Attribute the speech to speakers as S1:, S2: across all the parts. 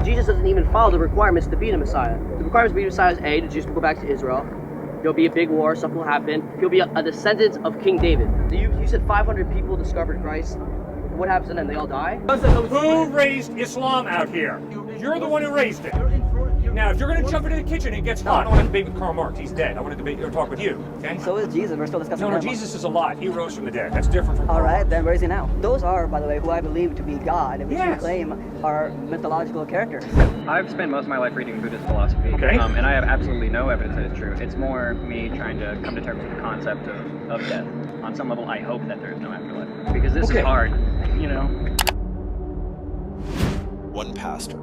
S1: Jesus doesn't even follow the requirements to be the Messiah. The requirements to be the Messiah is A, the Jews will go back to Israel. There'll be a big war, something will happen. He'll be a descendant of King David. You said 500 people discovered Christ. What happens to them? They all die?
S2: Who raised Islam out here? You're the one who raised it. Now, if you're going to jump into the kitchen and it gets hot, I don't want to debate with Karl Marx. He's dead. I want to debate or talk with you. Okay?
S3: So is Jesus. We're still discussing
S2: No, Jesus is alive. He rose from the dead. That's different from
S3: All
S2: Karl
S3: right,
S2: Marx.
S3: then where is he now? Those are, by the way, who I believe to be God, and which
S2: Yes.
S3: you claim are mythological characters.
S4: I've spent most of my life reading Buddhist philosophy,
S2: Okay.
S4: And I have absolutely no evidence that it's true. It's more me trying to come to terms with the concept of death. On some level, I hope that there is no afterlife. Because this is hard, you know?
S5: One pastor,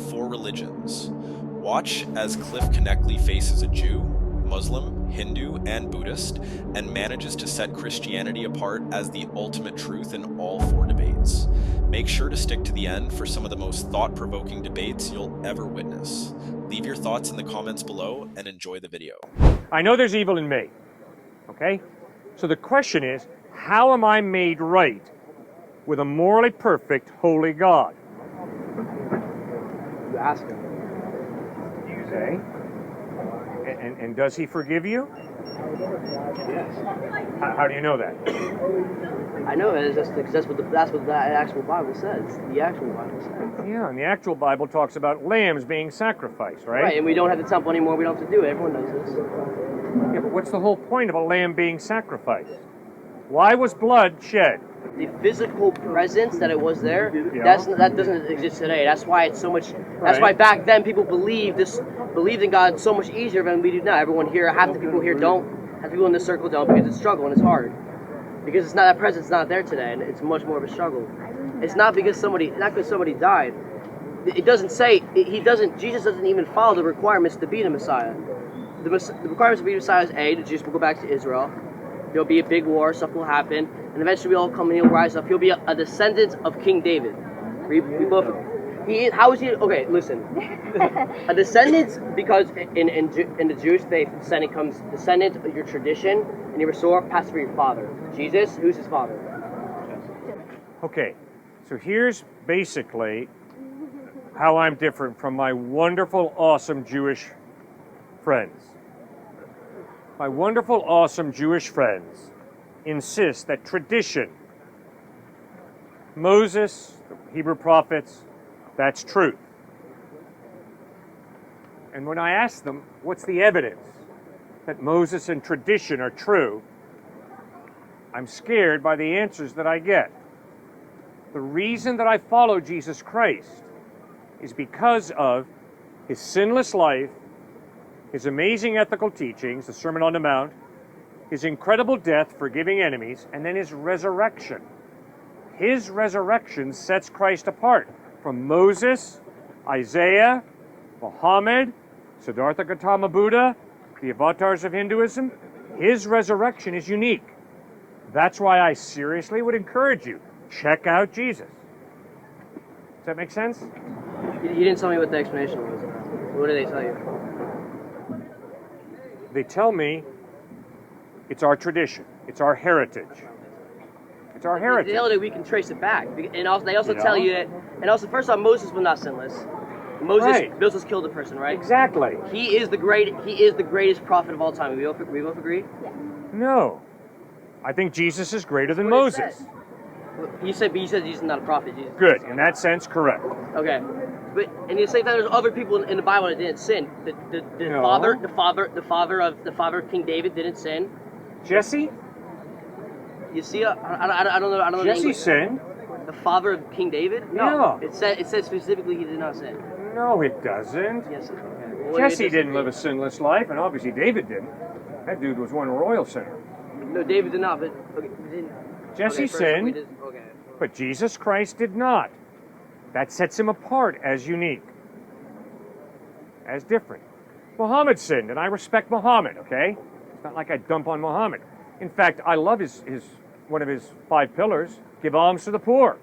S5: 4 religions. Watch as Cliffe Knechtle faces a Jew, Muslim, Hindu, and Buddhist, and manages to set Christianity apart as the ultimate truth in all 4 debates. Make sure to stick to the end for some of the most thought-provoking debates you'll ever witness. Leave your thoughts in the comments below and enjoy the video.
S2: I know there's evil in me. Okay? So the question is, how am I made right with a morally perfect, holy God?
S1: You ask him.
S2: You say? And does he forgive you?
S1: Yes.
S2: How do you know that?
S1: I know it. That's what the actual Bible says. The actual Bible says.
S2: Yeah, and the actual Bible talks about lambs being sacrificed, right?
S1: Right, and we don't have the temple anymore. We don't have to do it. Everyone knows this.
S2: Yeah, but what's the whole point of a lamb being sacrificed? Why was blood shed?
S1: The physical presence that it was there,
S2: Yeah.
S1: that doesn't exist today. That's why it's so much. That's
S2: Right.
S1: why back then people believed in God so much easier than we do now. Everyone here, half the people here don't. Half the people in this circle don't, because it's a struggle and it's hard. Because it's not, that presence not there today, and it's much more of a struggle. It's not because somebody died. It doesn't say Jesus doesn't even follow the requirements to be the Messiah. The requirements to be the Messiah is A, the Jews will go back to Israel. There'll be a big war, something will happen, and eventually we all come and he'll rise up. He'll be a descendant of King David. We both. How is he? Okay, listen. A descendant, because in the Jewish faith, descendant of your tradition, and your resort passed through your father. Jesus, who's his father?
S2: Okay, so here's basically how I'm different from my wonderful, awesome Jewish friends. My wonderful, awesome Jewish friends insist that tradition, Moses, the Hebrew prophets, that's truth. And when I ask them, what's the evidence that Moses and tradition are true, I'm scared by the answers that I get. The reason that I follow Jesus Christ is because of his sinless life, his amazing ethical teachings, the Sermon on the Mount, his incredible death, forgiving enemies, and then his resurrection. His resurrection sets Christ apart from Moses, Isaiah, Muhammad, Siddhartha Gautama Buddha, the avatars of Hinduism. His resurrection is unique. That's why I seriously would encourage you, check out Jesus. Does that make sense?
S1: You didn't tell me what the explanation was. What did they tell you?
S2: They tell me it's our tradition. It's our heritage. It's our heritage.
S1: They tell you that we can trace it back. And also, they also
S2: Yeah.
S1: tell you that, and also, first off, Moses was not sinless. Moses killed a person, right?
S2: Exactly.
S1: He is the greatest prophet of all time. We both agree?
S2: No. I think Jesus is greater than
S1: What it
S2: Moses.
S1: says. You said Jesus is not a prophet. Jesus.
S2: Good. In that sense, correct.
S1: Okay. But and you say that there's other people in the Bible that didn't sin. The
S2: No.
S1: father of King David didn't sin.
S2: Jesse?
S1: You see, I don't know. the
S2: Jesse
S1: English.
S2: sinned.
S1: The father of King David? No. It says specifically he did not sin.
S2: No, it doesn't.
S1: Yes. Okay. Well, what
S2: Jesse
S1: do you
S2: didn't live
S1: disagree?
S2: a sinless life, and obviously David didn't. That dude was one royal sinner.
S1: No, David did not. But okay, he didn't.
S2: Jesse
S1: Okay, first,
S2: sinned,
S1: Okay.
S2: but Jesus Christ did not. That sets him apart as unique, as different. Muhammad sinned, and I respect Muhammad, okay? It's not like I dump on Muhammad. In fact, I love his one of his 5 pillars, give alms to the poor.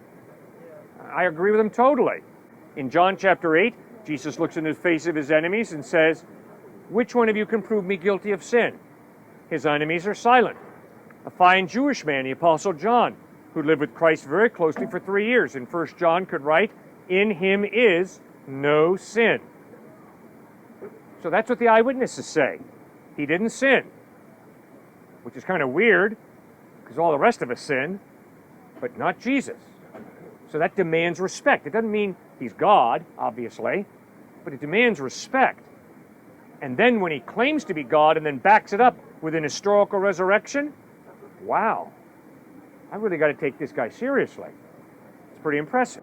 S2: I agree with him totally. In John chapter 8, Jesus looks in the face of his enemies and says, which one of you can prove me guilty of sin? His enemies are silent. A fine Jewish man, the Apostle John, who lived with Christ very closely for 3 years, in 1 John could write, in him is no sin. So that's what the eyewitnesses say. He didn't sin, which is kind of weird because all the rest of us sin, but not Jesus. So that demands respect. It doesn't mean he's God, obviously, but it demands respect. And then when he claims to be God and then backs it up with an historical resurrection, wow, I really got to take this guy seriously. It's pretty impressive.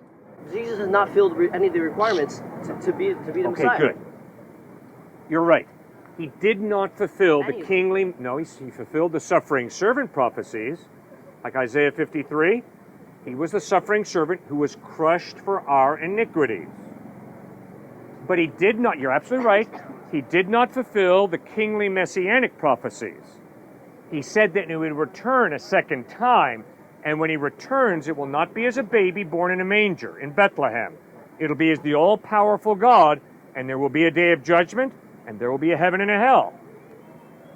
S1: Jesus has not filled any of the requirements to be the
S2: Okay,
S1: Messiah.
S2: good. You're right. He did not fulfill the kingly... No, he fulfilled the suffering servant prophecies, like Isaiah 53. He was the suffering servant who was crushed for our iniquities. But he did not, you're absolutely right, he did not fulfill the kingly messianic prophecies. He said that he would return a second time, and when he returns, it will not be as a baby born in a manger in Bethlehem. It'll be as the all-powerful God, and there will be a day of judgment, and there will be a heaven and a hell.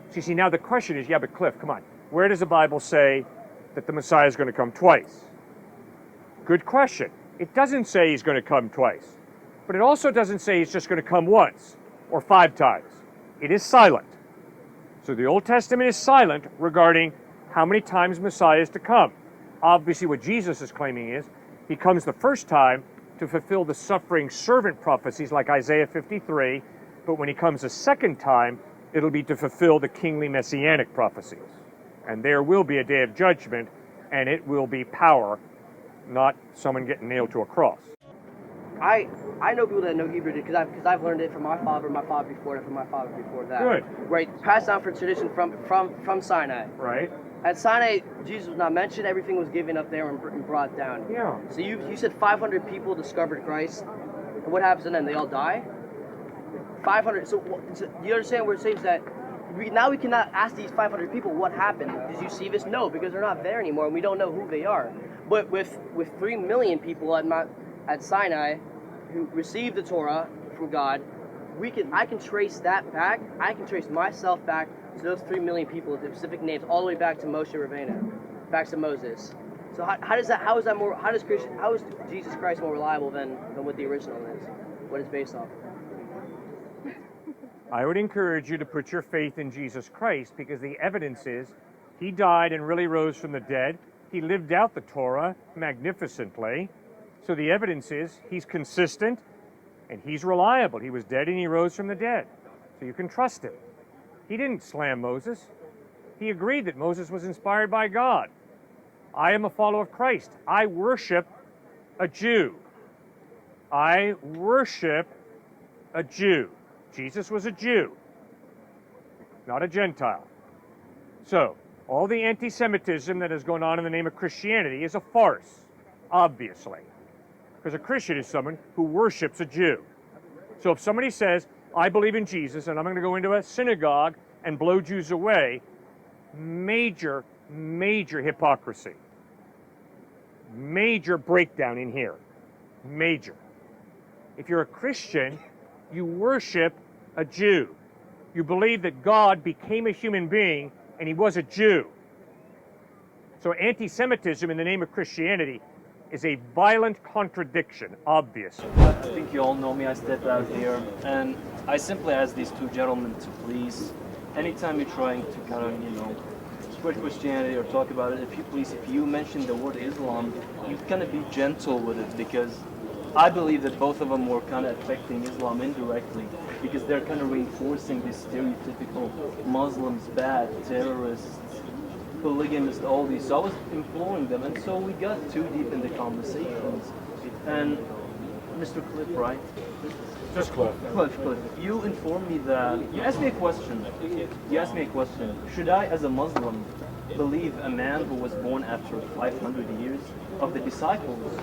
S2: So you see, now the question is, yeah, but Cliff, come on, where does the Bible say that the Messiah is going to come twice? Good question. It doesn't say he's going to come twice, but it also doesn't say he's just going to come once or 5 times. It is silent. So the Old Testament is silent regarding how many times Messiah is to come. Obviously, what Jesus is claiming is he comes the first time to fulfill the suffering servant prophecies like Isaiah 53, but when he comes a second time, it'll be to fulfill the kingly messianic prophecies. And there will be a day of judgment, and it will be power, not someone getting nailed to a cross.
S1: I know people that know Hebrew because I've learned it from my father before that, from my father before that.
S2: Good.
S1: Right, passed down from tradition from Sinai.
S2: Right.
S1: At Sinai, Jesus was not mentioned. Everything was given up there and brought down.
S2: Yeah.
S1: So you said 500 people discovered Christ, and what happens to them? They all die. 500. So you understand what we're saying is that now we cannot ask these 500 people what happened. Did you see this? No, because they're not there anymore, and we don't know who they are. But with 3 million people at Sinai who received the Torah from God, I can trace that back. I can trace myself back to those 3 million people with specific names, all the way back to Moshe Rabbeinu, back to Moses. So how is Jesus Christ more reliable than what the original is? What it's based off?
S2: I would encourage you to put your faith in Jesus Christ because the evidence is he died and really rose from the dead. He lived out the Torah magnificently. So the evidence is he's consistent and he's reliable. He was dead and he rose from the dead. So you can trust him. He didn't slam Moses. He agreed that Moses was inspired by God. I am a follower of Christ. I worship a Jew. I worship a Jew. Jesus was a Jew, not a Gentile. So, all the anti-Semitism that is going on in the name of Christianity is a farce, obviously. Because a Christian is someone who worships a Jew. So if somebody says, I believe in Jesus and I'm going to go into a synagogue and blow Jews away, major, major hypocrisy. Major breakdown in here. Major. If you're a Christian, you worship a Jew. You believe that God became a human being and he was a Jew. So anti-Semitism in the name of Christianity is a violent contradiction, obviously.
S6: I think you all know me. I stepped out here and I simply ask these 2 gentlemen to please, anytime you're trying to kind of, spread Christianity or talk about it, if you mention the word Islam, you kind of be gentle with it, because I believe that both of them were kind of affecting Islam indirectly, because they're kind of reinforcing this stereotypical Muslims bad, terrorists, polygamists, all these. So I was imploring them, and so we got too deep in the conversations. And Mr. Cliff, right?
S2: Just Cliff.
S6: Cliff, you informed me that, you asked me a question. Should I, as a Muslim, believe a man who was born after 500 years of the disciples?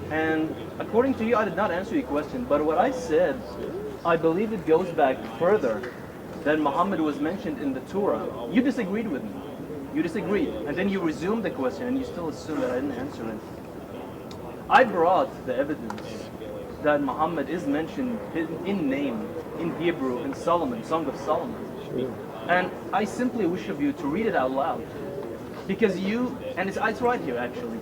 S6: And according to you, I did not answer your question, but what I said, I believe it goes back further than Muhammad was mentioned in the Torah. You disagreed with me. You disagreed. And then you resumed the question, and you still assume that I didn't answer it. I brought the evidence that Muhammad is mentioned in name, in Hebrew, in Solomon, Song of Solomon. Sure. And I simply wish of you to read it out loud. Because you, and it's right here actually.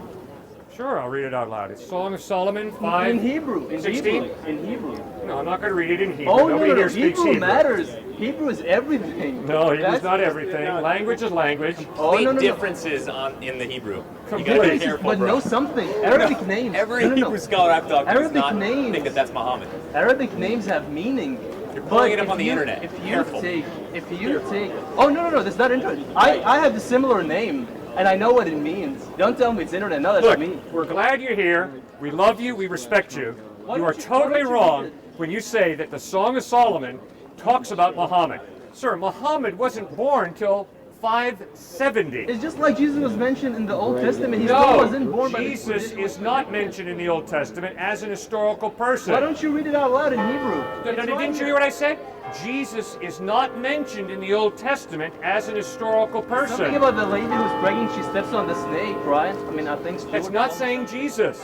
S2: Sure, I'll read it out loud. It's Song of Solomon 5.
S6: In Hebrew. In
S2: 16?
S6: Hebrew. In Hebrew.
S2: No, I'm not going to read it in Hebrew.
S6: Oh,
S2: Nobody
S6: no,
S2: here speaks
S6: Hebrew
S2: Hebrew.
S6: matters. Hebrew is everything.
S2: No, Hebrew's
S6: That's-
S2: not everything. Language is language.
S6: Oh,
S7: Complete
S6: no, no, no.
S7: differences in the Hebrew. You gotta be
S2: Complete.
S7: careful,
S6: But
S7: bro.
S6: know something. Arabic names.
S7: Every
S6: no, no, no.
S7: Hebrew scholar I've talked to does
S6: Arabic
S7: not
S6: names.
S7: think that that's Muhammad.
S6: Arabic names have meaning.
S7: You're pulling it
S6: But
S7: up on the
S6: if you-
S7: internet.
S6: If you
S7: Careful.
S6: take, oh no, that's not internet. I have the similar name, and I know what it means. Don't tell me it's internet. No, that's
S2: Look,
S6: me.
S2: we're glad you're here. We love you. We respect you.
S6: Why
S2: You
S6: don't
S2: are
S6: you-
S2: totally
S6: why don't you
S2: wrong
S6: read it?
S2: when you say that the Song of Solomon talks about Muhammad. Sir, Muhammad wasn't born till 570.
S6: It's just like Jesus was mentioned in the Old Testament. He still
S2: No,
S6: wasn't born by the
S2: Jesus is not mentioned in the Old Testament as an historical person.
S6: Why don't you read it out loud in Hebrew?
S2: Didn't you hear what I said? Jesus is not mentioned in the Old Testament as an historical
S6: Something
S2: person.
S6: about the lady who's pregnant, she steps on the snake, right? I mean, I think
S2: It's not saying Jesus.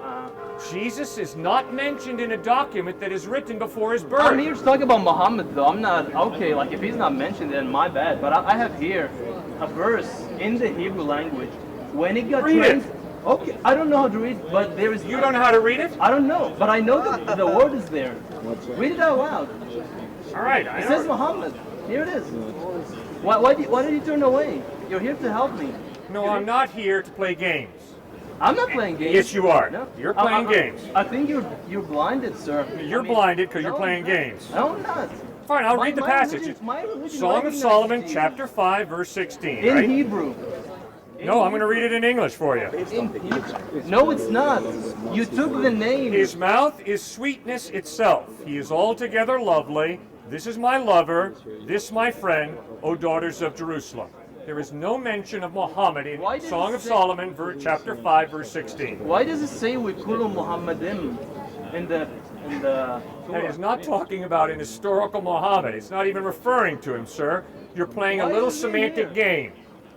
S6: Uh,
S2: Jesus is not mentioned in a document that is written before his
S6: I'm
S2: birth.
S6: here to talk about Muhammad, though. I'm not, okay, like if he's not mentioned, then my bad. But I have here a verse in the Hebrew language. When it got
S2: Read it.
S6: Okay, I don't know how to read, but there is.
S2: You don't know how to read it?
S6: I don't know, but I know that the word is there. Read it out loud.
S2: All right, I
S6: It says
S2: know.
S6: Muhammad. Here it is. Why did you turn away? You're here to help me.
S2: No, I'm not here to play games.
S6: I'm not playing games.
S2: Yes, you are.
S6: No.
S2: You're playing games.
S6: I think you're blinded, sir.
S2: You're
S6: I mean,
S2: blinded because you're
S6: no,
S2: playing
S6: I'm not.
S2: games.
S6: No, I'm not.
S2: Fine, I'll
S6: My-
S2: read the
S6: my
S2: passage.
S6: religion- my religion
S2: Song of
S6: recognizes
S2: Solomon,
S6: Jesus.
S2: chapter 5, verse 16,
S6: In
S2: right?
S6: Hebrew.
S2: No, I'm going to read it in English for you.
S6: In Hebrew. No, it's not. You took the name.
S2: His mouth is sweetness itself. He is altogether lovely. This is my lover. This my friend, O daughters of Jerusalem. There is no mention of Muhammad in
S6: Why does
S2: Song
S6: it
S2: of
S6: say-
S2: Solomon, chapter 5, verse 16.
S6: Why does it say we kulu Muhammadim in the
S2: That is not talking about an historical Muhammad. It's not even referring to him, sir. You're playing a
S6: Why
S2: little
S6: is he
S2: semantic
S6: here?
S2: game.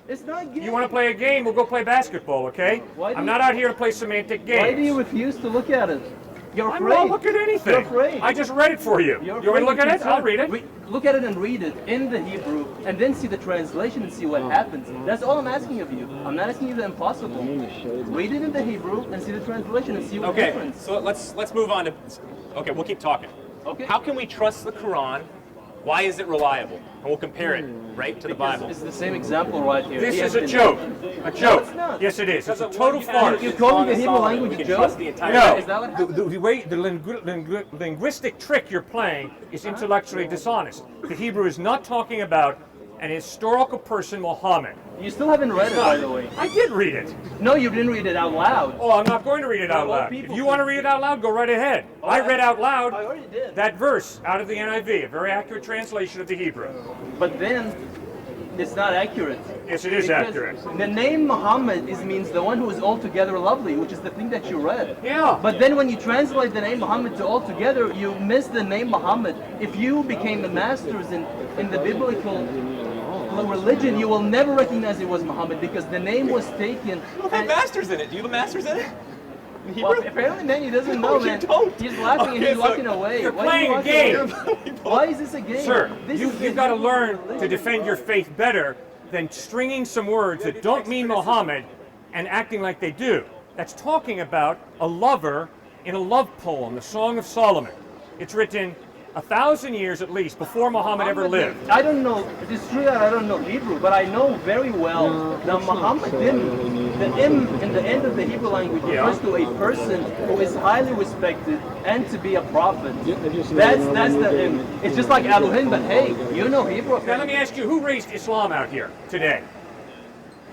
S6: It's not gay.
S2: You want to play a game? We'll go play basketball, okay?
S6: Why do
S2: I'm
S6: you-
S2: not out here to play semantic games.
S6: Why do you refuse to look at it? You're
S2: I'm
S6: afraid.
S2: not looking at anything.
S6: You're afraid.
S2: I just read it for you.
S6: You're
S2: You want me to look at
S6: afraid
S2: it? I'll read it.
S6: Look at it and read it in the Hebrew, and then see the translation and see what happens. That's all I'm asking of you. I'm not asking you the impossible. Read it in the Hebrew and see the translation and see what
S7: Okay,
S6: happens.
S7: so let's move on to. Okay, we'll keep talking.
S6: Okay.
S7: How can we trust the Quran? Why is it reliable? And we'll compare it right to the Bible.
S6: It's the same example right here.
S2: This
S6: He
S2: is
S6: has
S2: a
S6: been-
S2: joke. A joke.
S6: it's not.
S2: Yes, it is. It's a
S7: Because of
S2: total
S7: what
S2: farce.
S6: You're calling the
S7: Song of
S6: Hebrew
S7: Solomon,
S6: language
S7: we
S6: a
S7: can
S6: joke?
S7: trust the entire
S2: No,
S6: Is that what
S2: the,
S6: happened?
S2: the way the linguistic trick you're playing is intellectually dishonest. The Hebrew is not talking about an historical person, Muhammad.
S6: You still haven't read it, by the way.
S2: I did read it.
S6: No, you didn't read it out loud.
S2: Oh, I'm not going to read it out
S6: Well,
S2: loud. If
S6: people
S2: you
S6: can-
S2: want to read it out loud, go right ahead.
S6: Oh,
S2: I read out
S6: I
S2: loud
S6: already did.
S2: that verse out of the NIV, a very accurate translation of the Hebrew.
S6: But then, it's not accurate.
S2: Yes, it is
S6: Because
S2: accurate.
S6: The name Muhammad means the one who is altogether lovely, which is the thing that you read.
S2: Yeah.
S6: But then when you translate the name Muhammad to altogether, you miss the name Muhammad. If you became the masters in the biblical religion, you will never recognize it was Muhammad because the name was taken.
S7: You have masters in it. Do you have masters in it? In
S6: Well,
S7: Hebrew?
S6: apparently, man, he doesn't know,
S7: you
S6: man.
S7: don't.
S6: He's laughing and
S7: Okay,
S6: he's
S7: so
S6: walking away.
S2: you're
S6: Why are you
S2: playing a
S6: walking
S2: game.
S6: away? Why is this a game?
S2: Sir,
S6: This is the
S2: you've got to
S6: Hebrew
S2: learn to
S6: religion.
S2: defend your faith better than stringing some words that don't mean Muhammad and acting like they do. That's talking about a lover in a love poem, the Song of Solomon. It's written 1,000 years at least before Muhammad ever lived.
S6: I don't know. It's true that I don't know Hebrew, but I know very well that Muhammadim, the M in the end of the Hebrew language refers to a person who is highly respected and to be a prophet. That's the M. It's just like Elohim, but hey, you know Hebrew.
S2: Now let me ask you, who raised Islam out here today?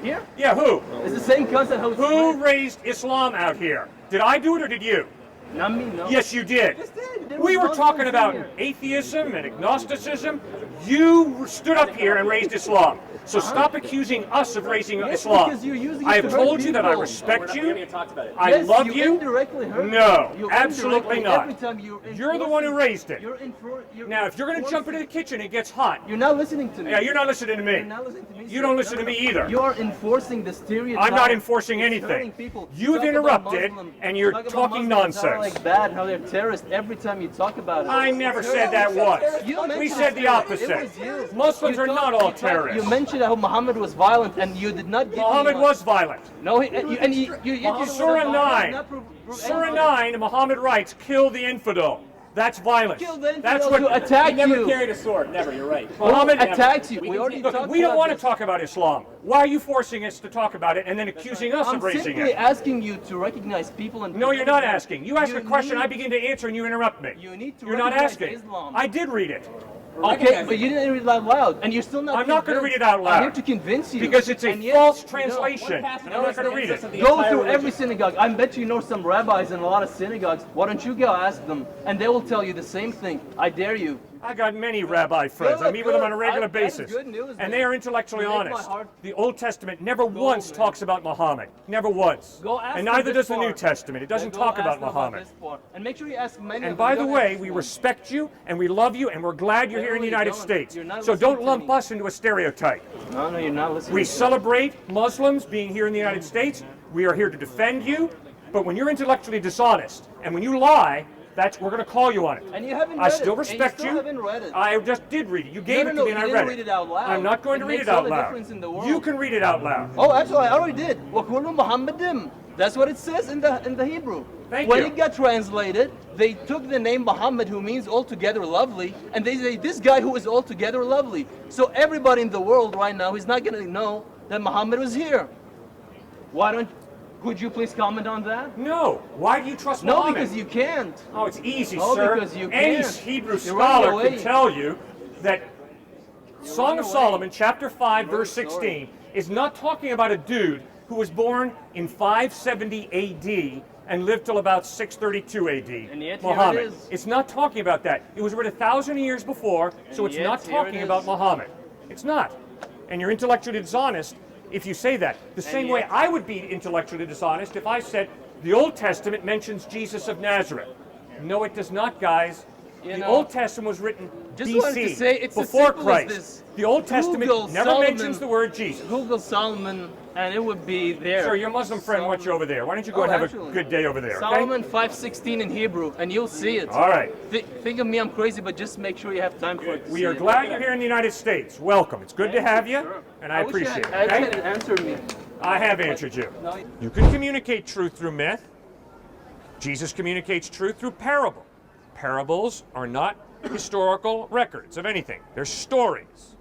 S6: Here,
S2: Yeah, who?
S6: it's the same concept. How it's
S2: Who
S6: spread.
S2: raised Islam out here? Did I do it or did you?
S6: Not me, no.
S2: Yes, you did.
S6: Yes, did. There
S2: We
S6: was
S2: were
S6: Muslims
S2: talking about
S6: here.
S2: atheism and agnosticism. You stood up here and raised Islam. So stop accusing us of raising
S6: Yes,
S2: Islam.
S6: because you're using
S2: I
S6: it
S2: have
S6: to hurt
S2: told you that I
S6: people.
S2: respect
S7: We
S2: you.
S7: haven't even talked about it.
S2: I
S6: Yes,
S2: love
S6: you
S2: you.
S6: indirectly hurt
S2: No,
S6: people. You
S2: absolutely
S6: indirectly-
S2: not.
S6: Every time
S2: You're the one who raised it.
S6: You're
S2: Now, if you're going to jump into the kitchen, it gets hot.
S6: You're not listening to me.
S2: Yeah, you're not listening to
S6: You're
S2: me.
S6: not listening to me.
S2: You
S6: sir.
S2: don't listen to me either.
S6: You are enforcing the stereotype.
S2: I'm not enforcing
S6: It's
S2: anything.
S6: hurting people.
S2: You have
S6: talk about
S2: interrupted,
S6: Muslims.
S2: and you're
S6: Talk about
S2: talking
S6: Muslims, how
S2: nonsense.
S6: like bad, how they're terrorists every time you talk about it.
S2: I never said that once.
S6: You
S2: We
S6: mentioned
S2: said the
S6: it.
S2: opposite.
S6: It
S2: say.
S6: was you.
S2: Muslims
S6: You
S2: are
S6: talked-
S2: not all
S6: you talked-
S2: terrorists.
S6: You mentioned how Muhammad was violent, and you did not give me
S2: Muhammad
S6: one.
S2: was violent.
S6: No, you
S2: Surah 9. Surah 9, Muhammad writes, kill the infidel. That's violence.
S6: Kill the
S2: That's
S6: infidel
S2: what
S6: to attack
S7: He never
S6: you.
S7: carried a sword. Never. You're right.
S2: Muhammad
S6: Who attacks you. We
S7: can
S6: already
S7: see-
S2: Look,
S6: talked
S2: we don't
S6: about
S2: want to
S6: this.
S2: talk about Islam. Why are you forcing us to talk about it and then accusing us
S6: I'm
S2: of raising
S6: simply
S2: it?
S6: asking you to recognize people and
S2: No, you're not asking. You ask
S6: You
S2: a question,
S6: need-
S2: I begin to answer, and you interrupt me.
S6: You need to
S2: You're not
S6: recognize
S2: asking.
S6: Islam.
S2: I did read it.
S6: Okay, but you didn't read it out loud, and you're still not.
S2: I'm not going to read
S6: convinced.
S2: it out loud.
S6: I'm here to convince you.
S2: Because it's a
S6: And yet,
S2: false
S6: you
S2: translation.
S7: One passage
S2: I'm not going to
S7: is
S2: read
S7: the
S2: it.
S7: basis of the
S6: Go
S7: entire
S6: through every
S7: religion.
S6: synagogue. I bet you know some rabbis in a lot of synagogues. Why don't you go ask them, and they will tell you the same thing. I dare you.
S2: I got many rabbi friends. I
S6: Good,
S2: meet with them on a
S6: good.
S2: regular
S6: That is
S2: basis.
S6: good news,
S2: And
S6: man.
S2: they are intellectually
S6: You make my
S2: honest.
S6: heart
S2: The Old Testament never once
S6: man.
S2: talks about Muhammad. Never once.
S6: Go ask
S2: And
S6: them
S2: neither
S6: this
S2: does the New
S6: part.
S2: Testament. It doesn't
S6: Go
S2: talk
S6: ask
S2: about
S6: them
S2: Muhammad.
S6: this part. And make sure you ask many
S2: And
S6: of
S2: by
S6: them.
S2: the
S6: Don't
S2: way,
S6: ask
S2: we
S6: one.
S2: respect you and we love you and we're glad you're here in the
S6: No, you
S2: United
S6: don't.
S2: States.
S6: You're not
S2: So
S6: listening
S2: don't
S6: to
S2: lump
S6: me.
S2: us into a stereotype.
S6: No, you're not listening.
S2: We
S6: to me.
S2: celebrate Muslims being here in the United States. We are here to defend you. But when you're intellectually dishonest and when you lie, we're going to call you on it.
S6: And you haven't
S2: I
S6: read
S2: still
S6: it.
S2: respect
S6: and you. Still haven't read it.
S2: I just did read it. You gave
S6: No,
S2: it
S6: no,
S2: to me
S6: no,
S2: and
S6: you
S2: I
S6: didn't
S2: read
S6: read it out loud.
S2: I'm not going to
S6: It
S2: read
S6: makes
S2: it
S6: all
S2: out
S6: the
S2: loud.
S6: difference in the world.
S2: You can read it out loud.
S6: Oh, actually, I already did. وَكُلُّ مُحَمَّدٍ. That's what it says in the Hebrew.
S2: Thank
S6: when
S2: you.
S6: it got translated, they took the name Muhammad, who means altogether lovely, and they say this guy who is altogether lovely. So everybody in the world right now is not going to know that Muhammad was here. Why don't? Could you please comment on that?
S2: No. Why do you trust
S6: No,
S2: Muhammad?
S6: because you can't.
S2: Oh, it's easy,
S6: Oh,
S2: sir.
S6: because you
S2: Any
S6: can't.
S2: Hebrew
S6: You're running
S2: scholar
S6: away.
S2: can tell you that Song of
S6: away.
S2: Solomon, chapter 5, verse 16, is not talking about a dude who was born in 570 AD and lived till about 632 AD.
S6: And yet here
S2: Muhammad.
S6: it is.
S2: It's not talking about that. It was written 1,000 years before, so
S6: And
S2: it's
S6: yet
S2: not
S6: here it
S2: talking about
S6: is.
S2: Muhammad. It's not. And you're intellectually dishonest if you say that. The same way
S6: yet-
S2: I would be intellectually dishonest if I said the Old Testament mentions Jesus of Nazareth. No, it does not, guys.
S6: You
S2: The
S6: know,
S2: Old Testament was written
S6: just
S2: BC,
S6: wanted to say it's as
S2: before
S6: simple as
S2: Christ.
S6: this.
S2: The Old Testament
S6: Google
S2: never
S6: Solomon.
S2: mentions the word Jesus.
S6: Google Solomon, and it would be there.
S2: Sir, your Muslim friend wants you over there. Why don't you go
S6: Oh,
S2: and have
S6: actually.
S2: a good day over there, okay?
S6: Solomon 5:16 in Hebrew, and you'll see it.
S2: All right.
S6: Think of me, I'm crazy, but just make sure you have time for it. to
S2: We
S6: see
S2: are
S6: it.
S2: glad you're here in the United States. Welcome. It's good to have you, and I
S6: wish you
S2: appreciate
S6: had
S2: it. Okay?
S6: answered me.
S2: I have answered you.
S6: No,
S2: You can communicate truth through myth. Jesus communicates truth through parable. Parables are not historical records of anything. They're stories.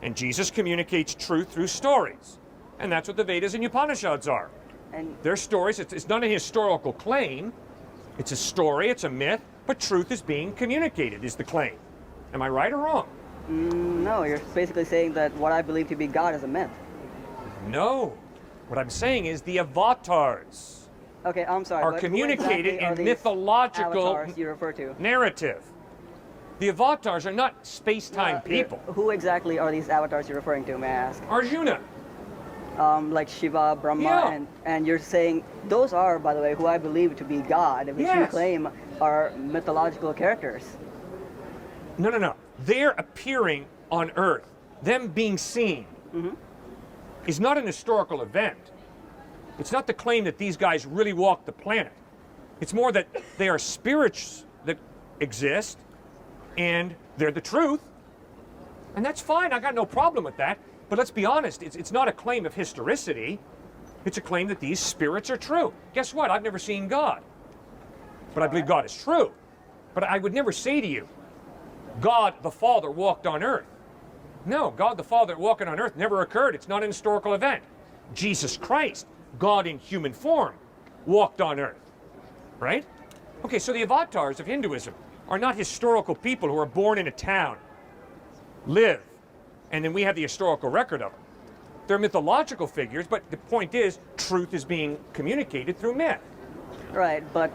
S2: And Jesus communicates truth through stories. And that's what the Vedas and Upanishads are.
S3: And
S2: They're stories. It's not a historical claim. It's a story, it's a myth, but truth is being communicated, is the claim. Am I right or wrong?
S3: no, you're basically saying that what I believe to be God is a myth.
S2: No. What I'm saying is the avatars
S3: Okay, I'm sorry.
S2: are
S3: but who
S2: communicated
S3: exactly are
S2: in
S3: these
S2: mythological
S3: avatars you refer to?
S2: narrative. The avatars are not space-time people.
S3: Who exactly are these avatars you're referring to, may I ask?
S2: Arjuna.
S3: Like Shiva, Brahma,
S2: Yeah.
S3: and you're saying those are, by the way, who I believe to be God, which you
S2: Yes.
S3: claim are mythological characters.
S2: No. They're appearing on Earth. Them being seen is not an historical event. It's not the claim that these guys really walk the planet. It's more that they are spirits that exist, and they're the truth. And that's fine. I got no problem with that. But let's be honest, it's not a claim of historicity. It's a claim that these spirits are true. Guess what? I've never seen God. But I believe God is true. But I would never say to you, God the Father walked on earth. No, God the Father walking on earth never occurred. It's not an historical event. Jesus Christ, God in human form, walked on earth. Right? Okay, so the avatars of Hinduism are not historical people who are born in a town, live, and then we have the historical record of them. They're mythological figures, but the point is, truth is being communicated through myth.
S3: Right, but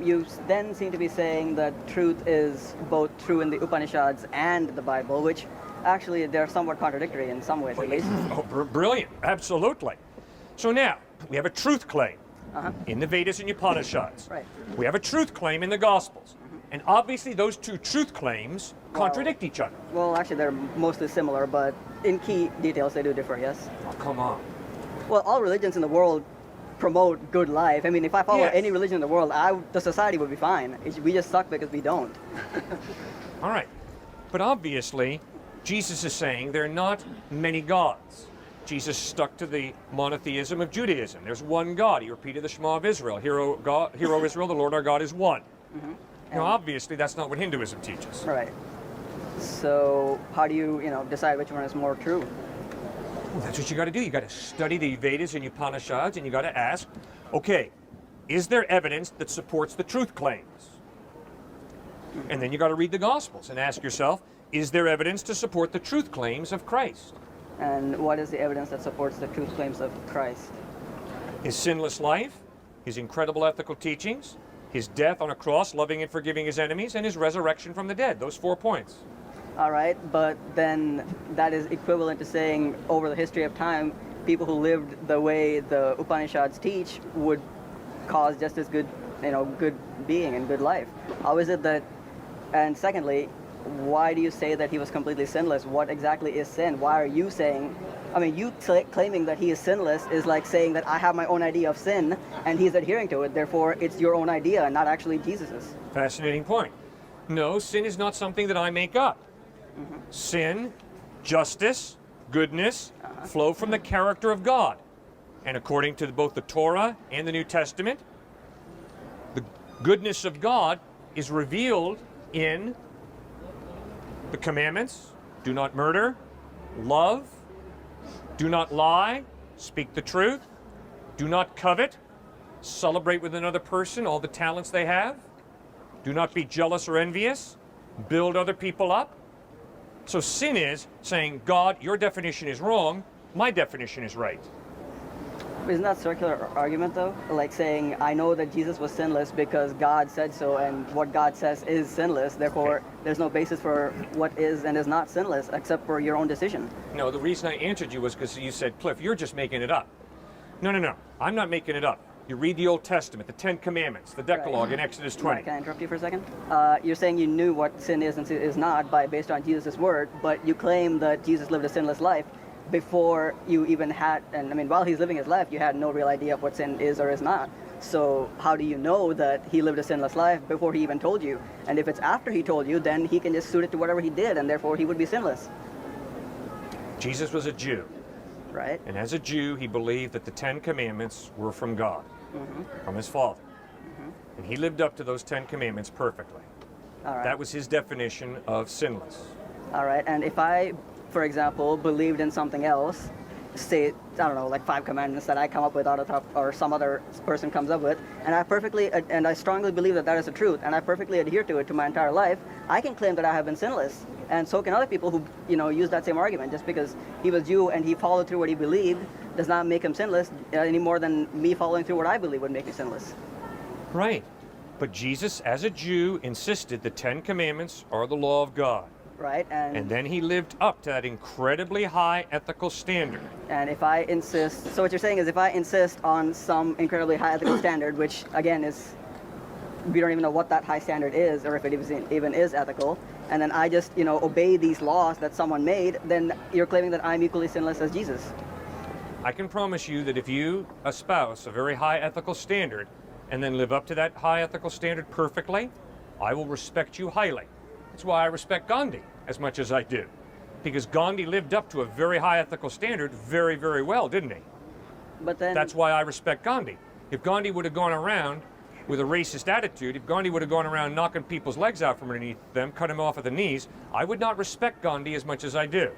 S3: you then seem to be saying that truth is both true in the Upanishads and the Bible, which actually they're somewhat contradictory in some ways at least.
S2: Oh, brilliant, absolutely. So now, we have a truth claim in the Vedas and Upanishads.
S3: Right.
S2: We have a truth claim in the Gospels. And obviously those two truth claims contradict each other.
S3: Well, actually they're mostly similar, but in key details they do differ, yes?
S2: Oh, come on.
S3: Well, all religions in the world promote good life. I mean, if I follow
S2: Yes.
S3: any religion in the world, the society would be fine. We just suck because we don't.
S2: All right. But obviously, Jesus is saying there are not many gods. Jesus stuck to the monotheism of Judaism. There's one God. He repeated the Shema of Israel. Hear, O Israel, the Lord our God is one. Now, obviously, that's not what Hinduism teaches.
S3: Right. So how do you, decide which one is more true?
S2: Well, that's what you got to do. You got to study the Vedas and Upanishads, and you got to ask, okay, is there evidence that supports the truth claims? And then you got to read the Gospels and ask yourself, is there evidence to support the truth claims of Christ?
S3: And what is the evidence that supports the truth claims of Christ?
S2: His sinless life, his incredible ethical teachings, his death on a cross, loving and forgiving his enemies, and his resurrection from the dead. Those 4 points.
S3: All right, but then that is equivalent to saying over the history of time, people who lived the way the Upanishads teach would cause just as good, good being and good life. How is it that, and secondly, why do you say that he was completely sinless? What exactly is sin? Why are you saying, you claiming that he is sinless is like saying that I have my own idea of sin and he's adhering to it, therefore it's your own idea and not actually Jesus's.
S2: Fascinating point. No, sin is not something that I make up. Sin, justice, goodness flow from the character of God. And according to both the Torah and the New Testament, the goodness of God is revealed in the commandments: do not murder, love, do not lie, speak the truth, do not covet, celebrate with another person all the talents they have, do not be jealous or envious, build other people up. So sin is saying, God, your definition is wrong, my definition is right.
S3: Isn't that a circular argument though? Like saying, I know that Jesus was sinless because God said so, and what God says is sinless, therefore there's no basis for what is and is not sinless except for your own decision.
S2: No, the reason I answered you was because you said, Cliff, you're just making it up. No, I'm not making it up. You read the Old Testament, the 10 Commandments, the Decalogue in Exodus 20.
S3: Can I interrupt you for a second? You're saying you knew what sin is and is not based on Jesus' word, but you claim that Jesus lived a sinless life before you even had, and while he's living his life, you had no real idea of what sin is or is not. So how do you know that he lived a sinless life before he even told you? And if it's after he told you, then he can just suit it to whatever he did, and therefore he would be sinless.
S2: Jesus was a Jew.
S3: Right.
S2: And as a Jew, he believed that the 10 Commandments were from God, from his Father. And he lived up to those 10 Commandments perfectly.
S3: All right.
S2: That was his definition of sinless.
S3: All right. And if I, for example, believed in something else, say, I don't know, like 5 commandments that I come up with out of top, or some other person comes up with, and I strongly believe that that is the truth, and I perfectly adhere to it to my entire life, I can claim that I have been sinless. And so can other people who, use that same argument. Just because he was Jew and he followed through what he believed does not make him sinless any more than me following through what I believe would make me sinless.
S2: Right. But Jesus, as a Jew, insisted the 10 Commandments are the law of God.
S3: Right.
S2: And then he lived up to that incredibly high ethical standard.
S3: And if I insist, so what you're saying is if I insist on some incredibly high ethical standard, which again is, we don't even know what that high standard is or if it even is ethical, and then I just, obey these laws that someone made, then you're claiming that I'm equally sinless as Jesus.
S2: I can promise you that if you espouse a very high ethical standard and then live up to that high ethical standard perfectly, I will respect you highly. That's why I respect Gandhi as much as I do. Because Gandhi lived up to a very high ethical standard very, very well, didn't he?
S3: But then
S2: that's why I respect Gandhi. If Gandhi would have gone around with a racist attitude, if Gandhi would have gone around knocking people's legs out from underneath them, cut them off at the knees, I would not respect Gandhi as much as I do.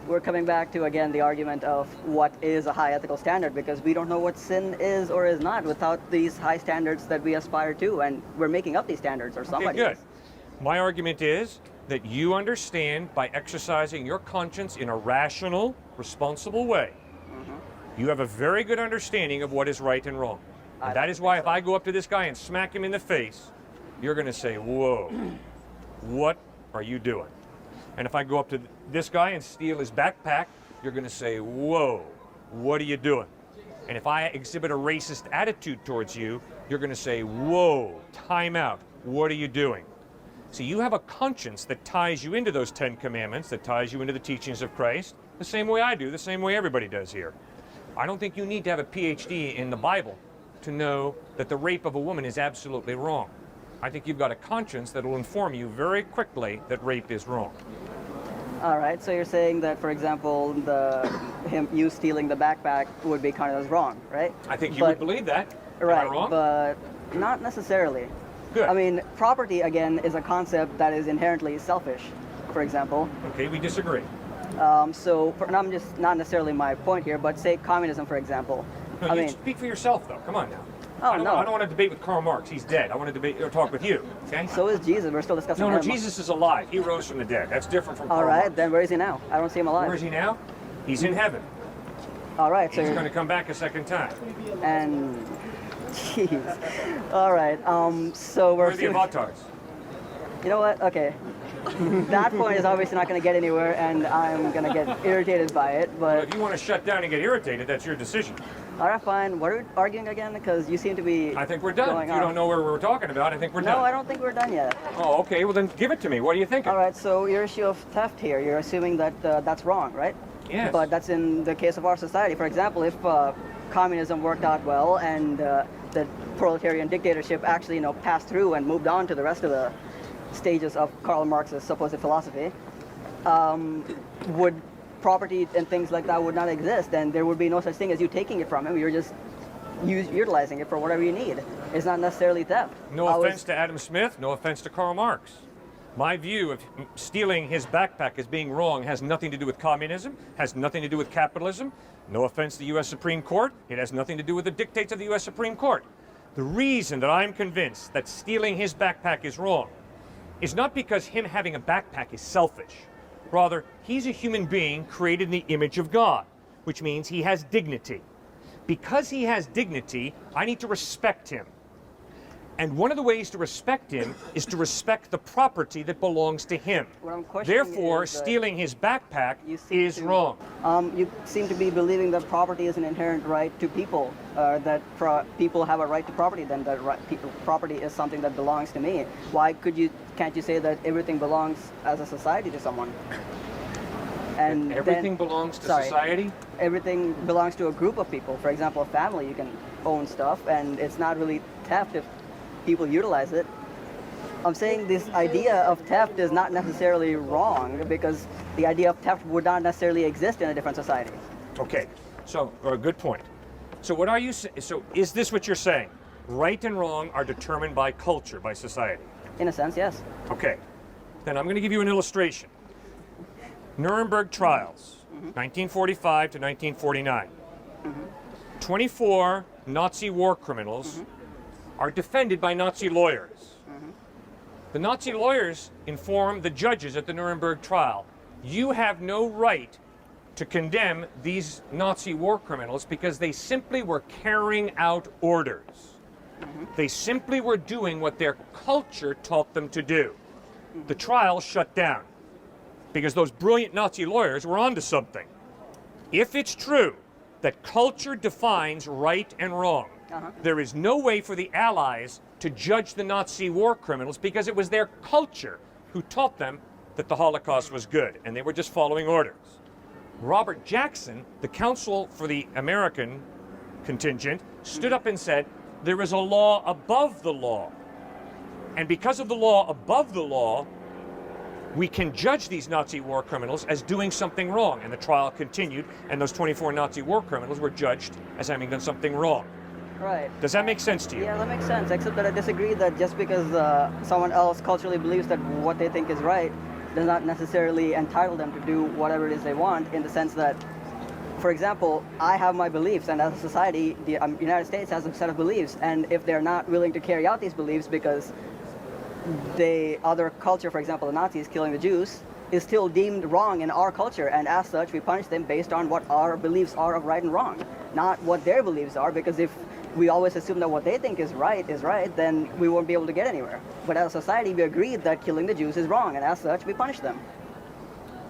S3: We're coming back to, again, the argument of what is a high ethical standard, because we don't know what sin is or is not without these high standards that we aspire to, and we're making up these standards, or somebody
S2: Okay, good.
S3: is.
S2: My argument is that you understand by exercising your conscience in a rational, responsible way. You have a very good understanding of what is right and wrong. And that is why if I go up to this guy and smack him in the face, you're going to say, whoa, what are you doing? And if I go up to this guy and steal his backpack, you're going to say, whoa, what are you doing? And if I exhibit a racist attitude towards you, you're going to say, whoa, time out, what are you doing? So you have a conscience that ties you into those 10 Commandments, that ties you into the teachings of Christ, the same way I do, the same way everybody does here. I don't think you need to have a PhD in the Bible to know that the rape of a woman is absolutely wrong. I think you've got a conscience that will inform you very quickly that rape is wrong.
S3: All right, so you're saying that, for example, you stealing the backpack would be counted as wrong, right?
S2: I think you would believe that. Am I
S3: Right,
S2: wrong?
S3: but not necessarily.
S2: Good.
S3: I mean, property, again, is a concept that is inherently selfish, for example.
S2: Okay, we disagree.
S3: And I'm just not necessarily my point here, but say communism, for example.
S2: No,
S3: I
S2: you
S3: mean,
S2: speak for yourself, though. Come on now.
S3: Oh,
S2: I
S3: no.
S2: don't want to debate with Karl Marx. He's dead. I want to debate or talk with you. Okay?
S3: so is Jesus. We're still discussing
S2: No,
S3: him.
S2: Jesus is alive. He rose from the dead. That's different from
S3: All
S2: Karl
S3: right,
S2: Marx.
S3: then where is he now? I don't see him alive.
S2: Where is he now? He's in heaven.
S3: All right, so
S2: He's going to come back a second time.
S3: and jeez. All right. So
S2: Where
S3: we're
S2: are the avatars?
S3: You know what? Okay. That point is obviously not going to get anywhere, and I'm going to get irritated by it.
S2: Well,
S3: But
S2: if you want to shut down and get irritated, that's your decision.
S3: all right, fine. What are we arguing again? Because you seem to be.
S2: I think we're done.
S3: going
S2: If you
S3: on.
S2: don't know where we're talking about, I think we're done.
S3: No, I don't think we're done yet.
S2: Oh, okay. Well, then give it to me. What are you thinking?
S3: All right. So your issue of theft here, you're assuming that that's wrong, right?
S2: Yes.
S3: But that's in the case of our society. For example, if communism worked out well and the proletarian dictatorship actually, passed through and moved on to the rest of the stages of Karl Marx's supposed philosophy, would property and things like that would not exist, and there would be no such thing as you taking it from him. You're just utilizing it for whatever you need. It's not necessarily theft.
S2: No offense to Adam Smith, no offense to Karl Marx. My view of stealing his backpack as being wrong has nothing to do with communism, has nothing to do with capitalism. No offense to the U.S. Supreme Court. It has nothing to do with the dictates of the U.S. Supreme Court. The reason that I'm convinced that stealing his backpack is wrong is not because him having a backpack is selfish. Rather, he's a human being created in the image of God, which means he has dignity. Because he has dignity, I need to respect him. And one of the ways to respect him is to respect the property that belongs to him.
S3: What I'm questioning
S2: Therefore,
S3: is that
S2: stealing his backpack
S3: you seem
S2: is
S3: to-
S2: wrong.
S3: You seem to be believing that property is an inherent right to people, that people have a right to property, then that property is something that belongs to me. Can't you say that everything belongs as a society to someone? And
S2: Everything
S3: then,
S2: belongs to
S3: sorry.
S2: society?
S3: Everything belongs to a group of people. For example, a family, you can own stuff, and it's not really theft if people utilize it. I'm saying this idea of theft is not necessarily wrong, because the idea of theft would not necessarily exist in a different society.
S2: Okay, so good point. So what are you saying? So is this what you're saying? Right and wrong are determined by culture, by society.
S3: In a sense, yes.
S2: Okay, then I'm going to give you an illustration. Nuremberg trials, 1945 to 1949. 24 Nazi war criminals are defended by Nazi lawyers. The Nazi lawyers inform the judges at the Nuremberg trial, you have no right to condemn these Nazi war criminals because they simply were carrying out orders. They simply were doing what their culture taught them to do. The trial shut down because those brilliant Nazi lawyers were onto something. If it's true that culture defines right and wrong, there is no way for the Allies to judge the Nazi war criminals because it was their culture who taught them that the Holocaust was good, and they were just following orders. Robert Jackson, the counsel for the American contingent, stood up and said, there is a law above the law. And because of the law above the law, we can judge these Nazi war criminals as doing something wrong. And the trial continued, and those 24 Nazi war criminals were judged as having done something wrong.
S3: Right.
S2: Does that make sense to you?
S3: Yeah, that makes sense, except that I disagree that just because someone else culturally believes that what they think is right does not necessarily entitle them to do whatever it is they want, in the sense that, for example, I have my beliefs, and as a society, the United States has a set of beliefs, and if they're not willing to carry out these beliefs because other culture, for example, the Nazis killing the Jews, is still deemed wrong in our culture, and as such, we punish them based on what our beliefs are of right and wrong, not what their beliefs are, because if we always assume that what they think is right, then we won't be able to get anywhere. But as a society, we agreed that killing the Jews is wrong, and as such, we punish them.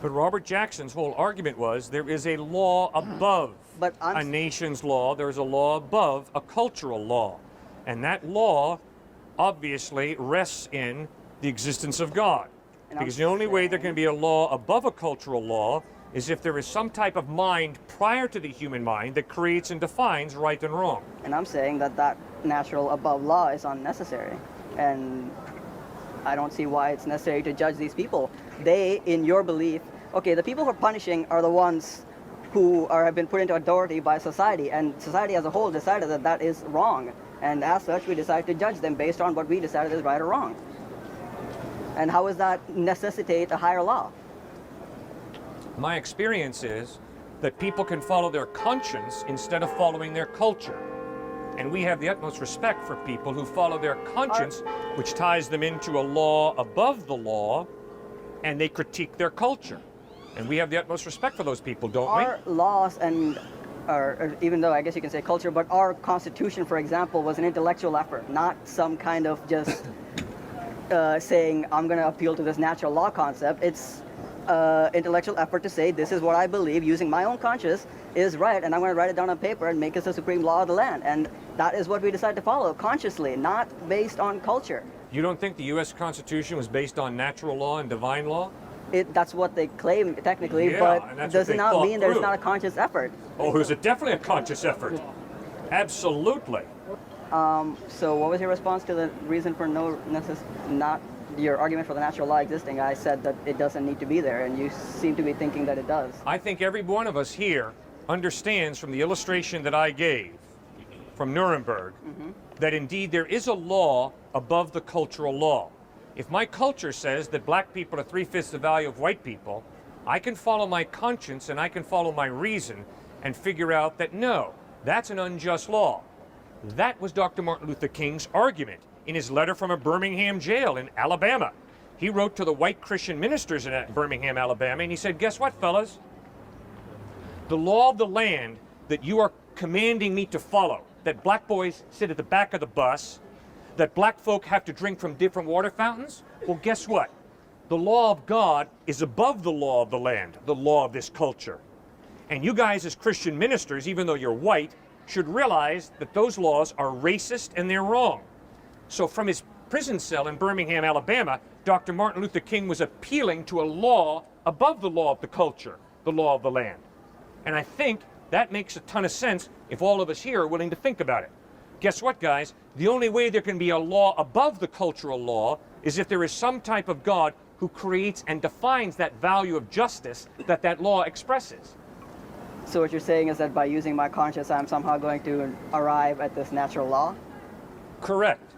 S2: But Robert Jackson's whole argument was there is a law above
S3: But
S2: a nation's law. There is a law above a cultural law. And that law obviously rests in the existence of God. Because the only way there can be a law above a cultural law is if there is some type of mind prior to the human mind that creates and defines right and wrong.
S3: And I'm saying that that natural above law is unnecessary. And I don't see why it's necessary to judge these people. They, in your belief, okay, the people who are punishing are the ones who have been put into authority by society, and society as a whole decided that that is wrong. And as such, we decide to judge them based on what we decided is right or wrong. And how does that necessitate a higher law?
S2: My experience is that people can follow their conscience instead of following their culture. And we have the utmost respect for people who follow their conscience, which ties them into a law above the law, and they critique their culture. And we have the utmost respect for those people, don't we?
S3: Our laws and, or even though I guess you can say culture, but our Constitution, for example, was an intellectual effort, not some kind of just saying, I'm going to appeal to this natural law concept. It's intellectual effort to say, this is what I believe, using my own conscience, is right, and I'm going to write it down on paper and make it the supreme law of the land. And that is what we decide to follow, consciously, not based on culture.
S2: You don't think the U.S. Constitution was based on natural law and divine law?
S3: That's what they claim, technically,
S2: Yeah,
S3: but
S2: and that's
S3: does
S2: what
S3: it
S2: they
S3: not
S2: thought
S3: mean that it's
S2: through.
S3: not a conscious effort?
S2: Oh, it was definitely a conscious effort. Absolutely.
S3: So what was your response to the reason for not your argument for the natural law existing? I said that it doesn't need to be there, and you seem to be thinking that it does.
S2: I think every one of us here understands from the illustration that I gave from Nuremberg that indeed there is a law above the cultural law. If my culture says that black people are 3/5 the value of white people, I can follow my conscience and I can follow my reason and figure out that no, that's an unjust law. That was Dr. Martin Luther King's argument in his letter from a Birmingham jail in Alabama. He wrote to the white Christian ministers in Birmingham, Alabama, and he said, guess what, fellas? The law of the land that you are commanding me to follow, that black boys sit at the back of the bus, that black folk have to drink from different water fountains, well, guess what? The law of God is above the law of the land, the law of this culture. And you guys as Christian ministers, even though you're white, should realize that those laws are racist and they're wrong. So from his prison cell in Birmingham, Alabama, Dr. Martin Luther King was appealing to a law above the law of the culture, the law of the land. And I think that makes a ton of sense if all of us here are willing to think about it. Guess what, guys? The only way there can be a law above the cultural law is if there is some type of God who creates and defines that value of justice that that law expresses.
S3: So what you're saying is that by using my conscience, I'm somehow going to arrive at this natural law?
S2: Correct.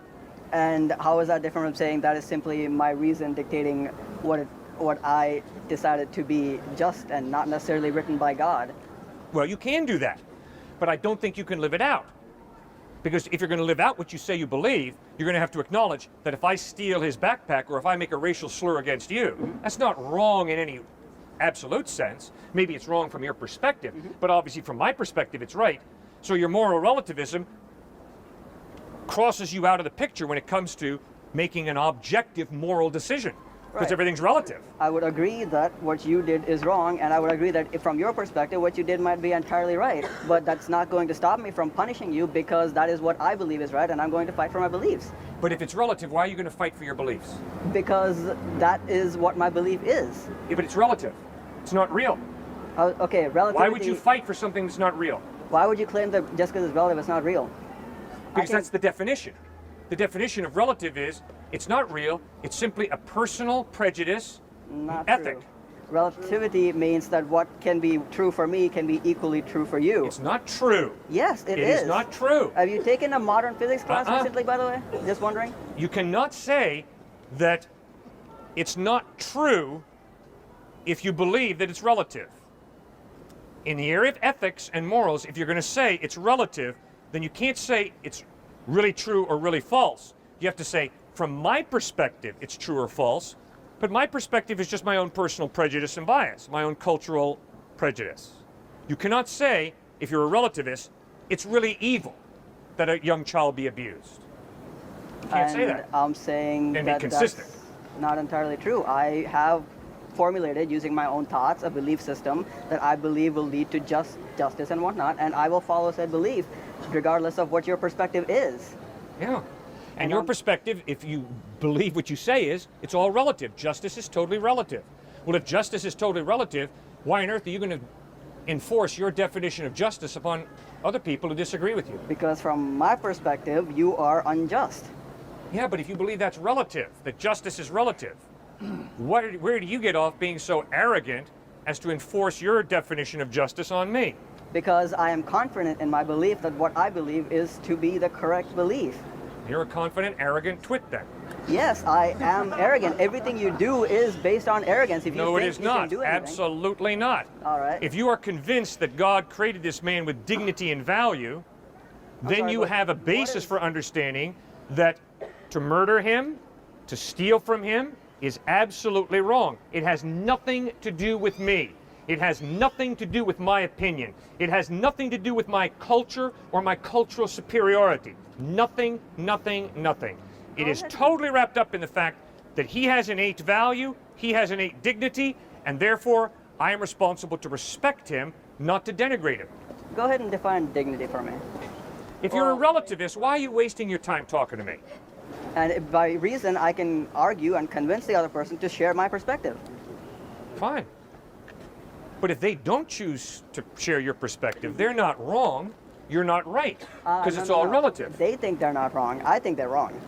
S3: And how is that different from saying that is simply my reason dictating what I decided to be just and not necessarily written by God?
S2: Well, you can do that, but I don't think you can live it out. Because if you're going to live out what you say you believe, you're going to have to acknowledge that if I steal his backpack or if I make a racial slur against you, that's not wrong in any absolute sense. Maybe it's wrong from your perspective, but obviously from my perspective it's right. So your moral relativism crosses you out of the picture when it comes to making an objective moral decision, because
S3: Right.
S2: everything's relative.
S3: I would agree that what you did is wrong, and I would agree that if from your perspective what you did might be entirely right, but that's not going to stop me from punishing you because that is what I believe is right, and I'm going to fight for my beliefs.
S2: But if it's relative, why are you going to fight for your beliefs?
S3: Because that is what my belief is.
S2: Yeah, but it's relative. It's not real.
S3: Okay, relativity.
S2: Why would you fight for something that's not real?
S3: Why would you claim that just because it's relative, it's not real?
S2: Because that's the definition. The definition of relative is it's not real, it's simply a personal prejudice,
S3: Not
S2: ethic.
S3: true. Relativity means that what can be true for me can be equally true for you.
S2: It's not true.
S3: Yes, it
S2: It is not true.
S3: Have you taken a modern physics class
S2: Uh-uh.
S3: recently, by the way? Just wondering.
S2: You cannot say that it's not true if you believe that it's relative. In the area of ethics and morals, if you're going to say it's relative, then you can't say it's really true or really false. You have to say, from my perspective, it's true or false, but my perspective is just my own personal prejudice and bias, my own cultural prejudice. You cannot say, if you're a relativist, it's really evil that a young child be abused. You can't say that.
S3: I'm saying
S2: And be
S3: that
S2: consistent.
S3: that's not entirely true. I have formulated, using my own thoughts, a belief system that I believe will lead to justice and whatnot, and I will follow said belief regardless of what your perspective is.
S2: Yeah. And your perspective, if you believe what you say is, it's all relative. Justice is totally relative. Well, if justice is totally relative, why on earth are you going to enforce your definition of justice upon other people who disagree with you?
S3: Because from my perspective, you are unjust.
S2: Yeah, but if you believe that's relative, that justice is relative, where do you get off being so arrogant as to enforce your definition of justice on me?
S3: Because I am confident in my belief that what I believe is to be the correct belief.
S2: You're a confident, arrogant twit then.
S3: Yes, I am arrogant. Everything you do is based on arrogance. If you
S2: No, it
S3: think
S2: is
S3: you can
S2: not.
S3: do anything,
S2: Absolutely not.
S3: all right.
S2: If you are convinced that God created this man with dignity and value, then
S3: sorry,
S2: you
S3: but
S2: have a
S3: what
S2: basis
S3: is-
S2: for understanding that to murder him, to steal from him, is absolutely wrong. It has nothing to do with me. It has nothing to do with my opinion. It has nothing to do with my culture or my cultural superiority. Nothing, nothing, nothing. It is totally wrapped up in the fact that he has innate value, he has innate dignity, and therefore I am responsible to respect him, not to denigrate him.
S3: Go ahead and define dignity for me.
S2: If you're a relativist, why are you wasting your time talking to me?
S3: And by reason, I can argue and convince the other person to share my perspective.
S2: Fine. But if they don't choose to share your perspective, they're not wrong, you're not right, because
S3: No,
S2: it's
S3: no,
S2: all
S3: no.
S2: relative.
S3: They think they're not wrong. I think they're wrong.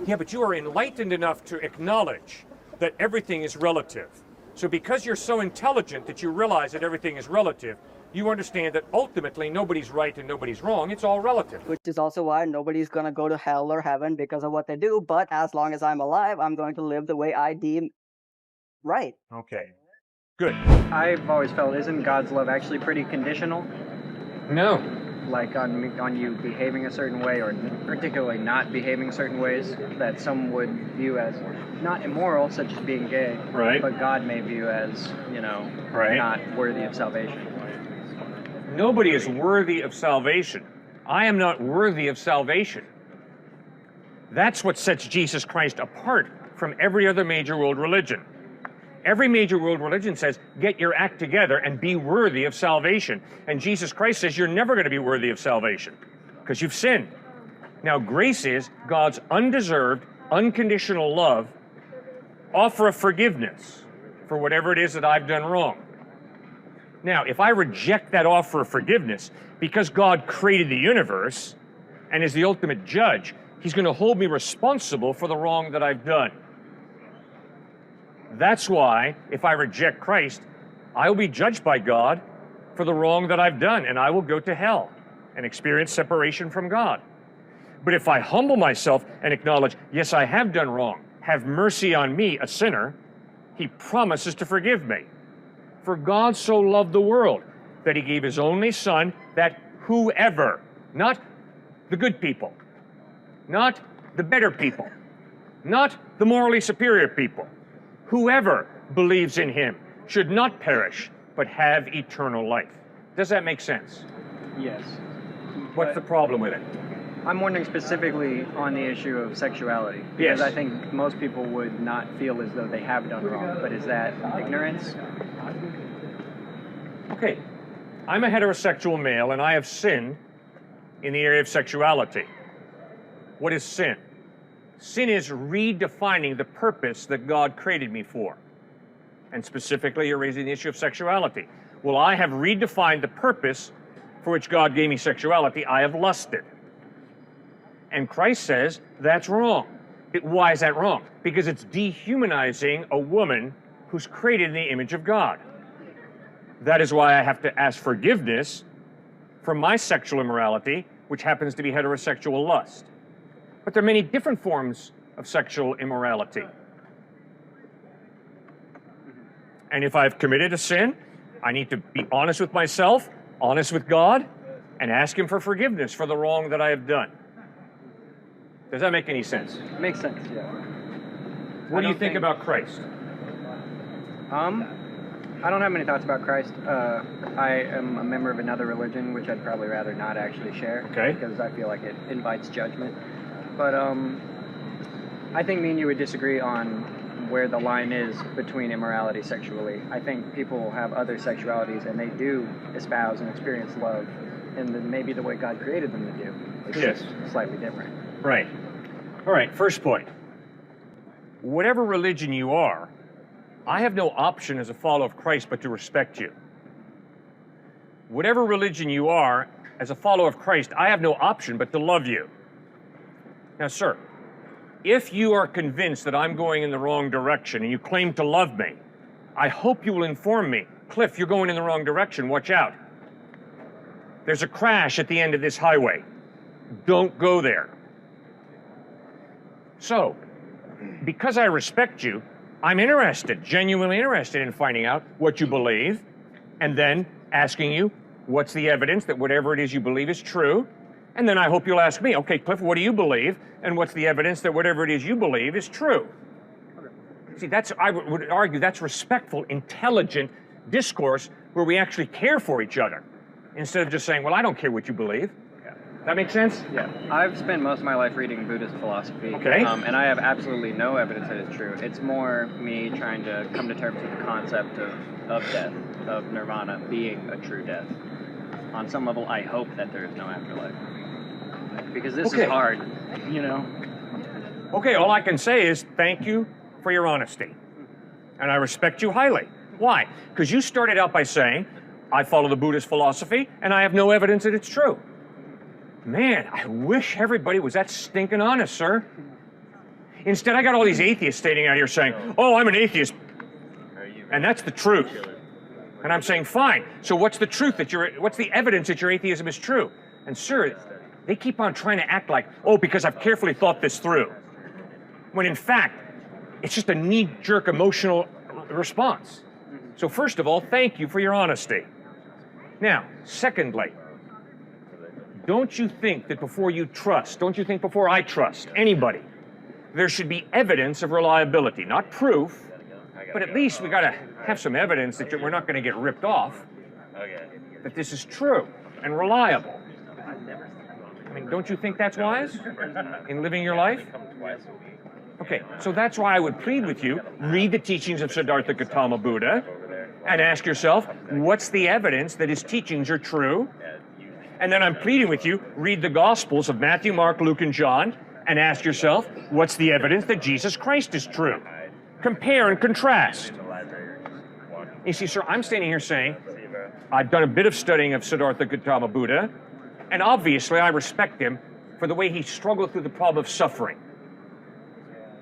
S2: Yeah, but you are enlightened enough to acknowledge that everything is relative. So because you're so intelligent that you realize that everything is relative, you understand that ultimately nobody's right and nobody's wrong, it's all relative.
S3: Which is also why nobody's going to go to hell or heaven because of what they do. But as long as I'm alive, I'm going to live the way I deem right.
S2: Okay, good.
S4: I've always felt, isn't God's love actually pretty conditional?
S2: No.
S4: Like on you behaving a certain way, or particularly not behaving certain ways that some would view as not immoral, such as being gay,
S2: Right.
S4: but God may view as,
S2: Right.
S4: not worthy of salvation.
S2: Nobody is worthy of salvation. I am not worthy of salvation. That's what sets Jesus Christ apart from every other major world religion. Every major world religion says, get your act together and be worthy of salvation. And Jesus Christ says you're never going to be worthy of salvation because you've sinned. Now, grace is God's undeserved, unconditional love, offer of forgiveness for whatever it is that I've done wrong. Now, if I reject that offer of forgiveness because God created the universe and is the ultimate judge, he's going to hold me responsible for the wrong that I've done. That's why, if I reject Christ, I will be judged by God for the wrong that I've done, and I will go to hell and experience separation from God. But if I humble myself and acknowledge, yes, I have done wrong, have mercy on me, a sinner, he promises to forgive me. For God so loved the world that he gave his only Son, that whoever, not the good people, not the better people, not the morally superior people, whoever believes in him should not perish, but have eternal life. Does that make sense?
S4: Yes.
S2: What's the problem with it?
S4: I'm wondering specifically on the issue of sexuality. Because
S2: Yes.
S4: I think most people would not feel as though they have done wrong. But is that ignorance?
S2: Okay, I'm a heterosexual male and I have sinned in the area of sexuality. What is sin? Sin is redefining the purpose that God created me for. And specifically, you're raising the issue of sexuality. Well, I have redefined the purpose for which God gave me sexuality. I have lusted. And Christ says that's wrong. Why is that wrong? Because it's dehumanizing a woman who's created in the image of God. That is why I have to ask forgiveness for my sexual immorality, which happens to be heterosexual lust. But there are many different forms of sexual immorality. And if I've committed a sin, I need to be honest with myself, honest with God, and ask him for forgiveness for the wrong that I have done. Does that make any sense?
S4: Makes sense, yeah.
S2: What do you think about Christ?
S4: I don't have many thoughts about Christ. I am a member of another religion, which I'd probably rather not actually share.
S2: Okay.
S4: Because I feel like it invites judgment. But I think me and you would disagree on where the line is between immorality sexually. I think people have other sexualities and they do espouse and experience love in maybe the way God created them to do. It's
S2: Yes.
S4: just slightly different.
S2: Right. All right, first point. Whatever religion you are, I have no option as a follower of Christ but to respect you. Whatever religion you are, as a follower of Christ, I have no option but to love you. Now, sir, if you are convinced that I'm going in the wrong direction and you claim to love me, I hope you will inform me Cliff, you're going in the wrong direction. Watch out. There's a crash at the end of this highway. Don't go there. So, because I respect you, I'm interested, genuinely interested in finding out what you believe, and then asking you, what's the evidence that whatever it is you believe is true? And then I hope you'll ask me, okay, Cliff, what do you believe? And what's the evidence that whatever it is you believe is true? See, I would argue that's respectful, intelligent discourse where we actually care for each other, instead of just saying, well, I don't care what you believe. That makes sense?
S4: Yeah. I've spent most of my life reading Buddhist philosophy.
S2: Okay.
S4: And I have absolutely no evidence that it's true. It's more me trying to come to terms with the concept of death, of nirvana being a true death. On some level, I hope that there is no afterlife. Because this is hard, you know?
S2: Okay, all I can say is thank you for your honesty. And I respect you highly. Why? Because you started out by saying, I follow the Buddhist philosophy, and I have no evidence that it's true. Man, I wish everybody was that stinking honest, sir. Instead, I got all these atheists standing out here saying, oh, I'm an atheist, and that's the truth. And I'm saying, fine, so what's the truth what's the evidence that your atheism is true? And sir, they keep on trying to act like, oh, because I've carefully thought this through. When in fact, it's just a knee-jerk emotional response. So first of all, thank you for your honesty. Now, secondly, don't you think that before you trust, don't you think before I trust anybody, there should be evidence of reliability, not proof, but at least we gotta have some evidence that we're not gonna get ripped off, that this is true and reliable. I mean, don't you think that's wise in living your life? Okay, so that's why I would plead with you, read the teachings of Siddhartha Gautama Buddha, and ask yourself, what's the evidence that his teachings are true? And then I'm pleading with you, read the Gospels of Matthew, Mark, Luke, and John, and ask yourself, what's the evidence that Jesus Christ is true? Compare and contrast. You see, sir, I'm standing here saying, I've done a bit of studying of Siddhartha Gautama Buddha, and obviously I respect him for the way he struggled through the problem of suffering.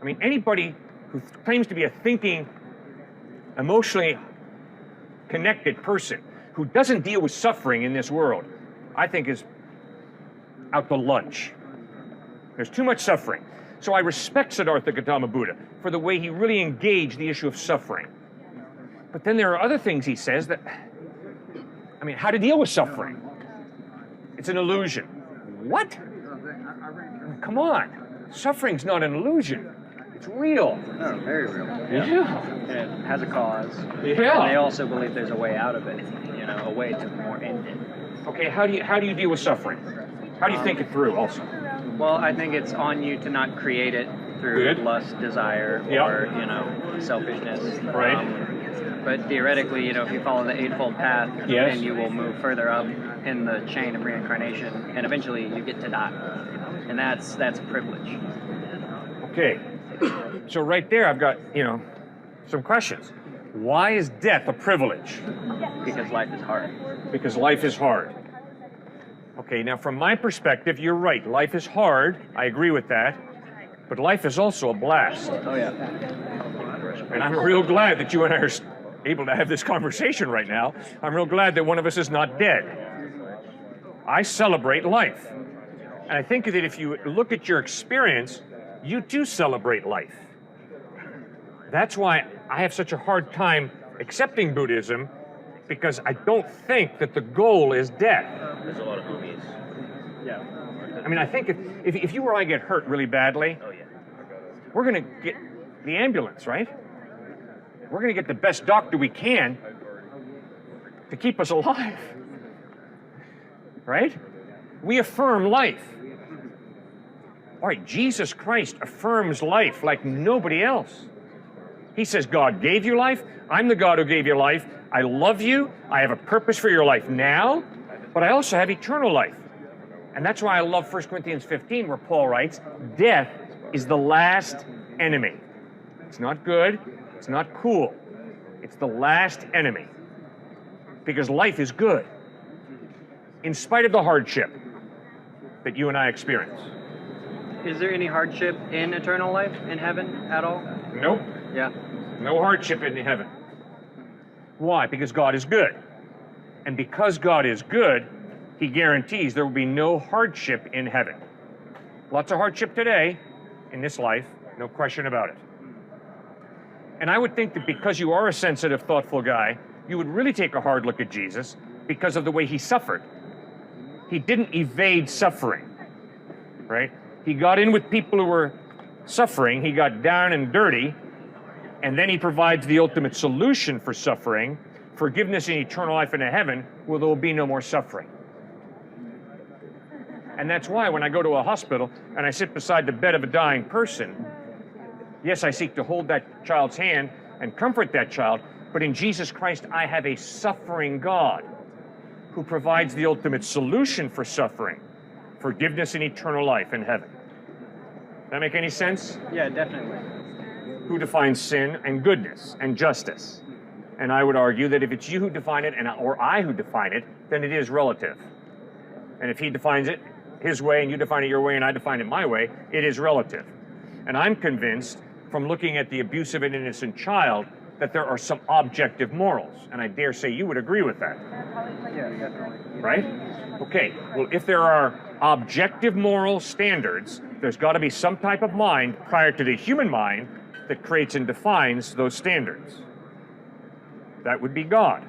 S2: I mean, anybody who claims to be a thinking, emotionally connected person who doesn't deal with suffering in this world, I think is out to lunch. There's too much suffering. So I respect Siddhartha Gautama Buddha for the way he really engaged the issue of suffering. But then there are other things he says that, I mean, how to deal with suffering. It's an illusion. What? Come on. Suffering's not an illusion. It's real.
S4: Oh, very real.
S2: Yeah.
S4: And it has a cause.
S2: Yeah.
S4: And they also believe there's a way out of it, you know, a way to more end it.
S2: Okay, how do you deal with suffering? How do you think it through also?
S4: Well, I think it's on you to not create it through lust, desire, or, you know, selfishness.
S2: Right.
S4: But theoretically, you know, if you follow the Eightfold Path, then you will move further up in the chain of reincarnation, and eventually you get to die. And that's a privilege.
S2: Okay, so right there I've got, you know, some questions. Why is death a privilege?
S4: Because life is hard.
S2: Because life is hard. Okay, now from my perspective, you're right. Life is hard. I agree with that. But life is also a blast.
S4: Oh, yeah.
S2: And I'm real glad that you and I are able to have this conversation right now. I'm real glad that one of us is not dead. I celebrate life. And I think that if you look at your experience, you too celebrate life. That's why I have such a hard time accepting Buddhism, because I don't think that the goal is death.
S8: There's a lot of boomies.
S4: Yeah.
S2: I mean, I think if you or I get hurt really badly, we're going to get the ambulance, right? We're going to get the best doctor we can to keep us alive, right? We affirm life. All right, Jesus Christ affirms life like nobody else. He says, God gave you life. I'm the God who gave you life. I love you. I have a purpose for your life now, but I also have eternal life. And that's why I love 1 Corinthians 15, where Paul writes, death is the last enemy. It's not good. It's not cool. It's the last enemy. Because life is good, in spite of the hardship that you and I experience.
S4: Is there any hardship in eternal life, in heaven, at all?
S2: Nope.
S4: Yeah.
S2: No hardship in heaven. Why? Because God is good. And because God is good, he guarantees there will be no hardship in heaven. Lots of hardship today in this life, no question about it. And I would think that because you are a sensitive, thoughtful guy, you would really take a hard look at Jesus because of the way he suffered. He didn't evade suffering, right? He got in with people who were suffering, he got down and dirty, and then he provides the ultimate solution for suffering, forgiveness and eternal life in heaven, where there will be no more suffering. And that's why when I go to a hospital and I sit beside the bed of a dying person, yes, I seek to hold that child's hand and comfort that child, but in Jesus Christ, I have a suffering God who provides the ultimate solution for suffering, forgiveness and eternal life in heaven. Does that make any sense?
S4: Yeah, definitely.
S2: Who defines sin and goodness and justice? And I would argue that if it's you who define it or I who define it, then it is relative. And if he defines it his way and you define it your way and I define it my way, it is relative. And I'm convinced from looking at the abuse of an innocent child that there are some objective morals. And I dare say you would agree with that.
S4: Yeah, definitely.
S2: Right? Okay, well, if there are objective moral standards, there's got to be some type of mind prior to the human mind that creates and defines those standards. That would be God,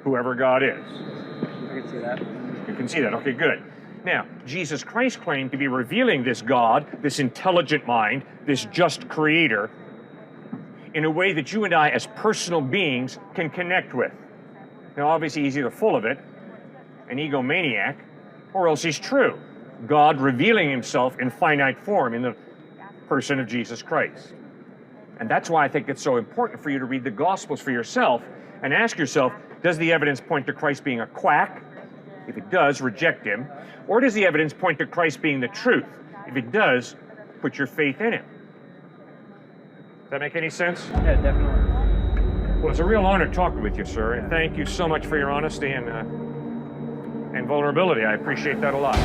S2: whoever God is.
S4: I can see that.
S2: You can see that, okay, good. Now, Jesus Christ claimed to be revealing this God, this intelligent mind, this just creator, in a way that you and I as personal beings can connect with. Now, obviously, he's either full of it, an egomaniac, or else he's true. God revealing himself in finite form in the person of Jesus Christ. And that's why I think it's so important for you to read the Gospels for yourself and ask yourself, does the evidence point to Christ being a quack? If it does, reject him. Or does the evidence point to Christ being the truth? If it does, put your faith in him. Does that make any sense?
S4: Yeah, definitely.
S2: Well, it's a real honor talking with you, sir, and thank you so much for your honesty and vulnerability. I appreciate that a lot.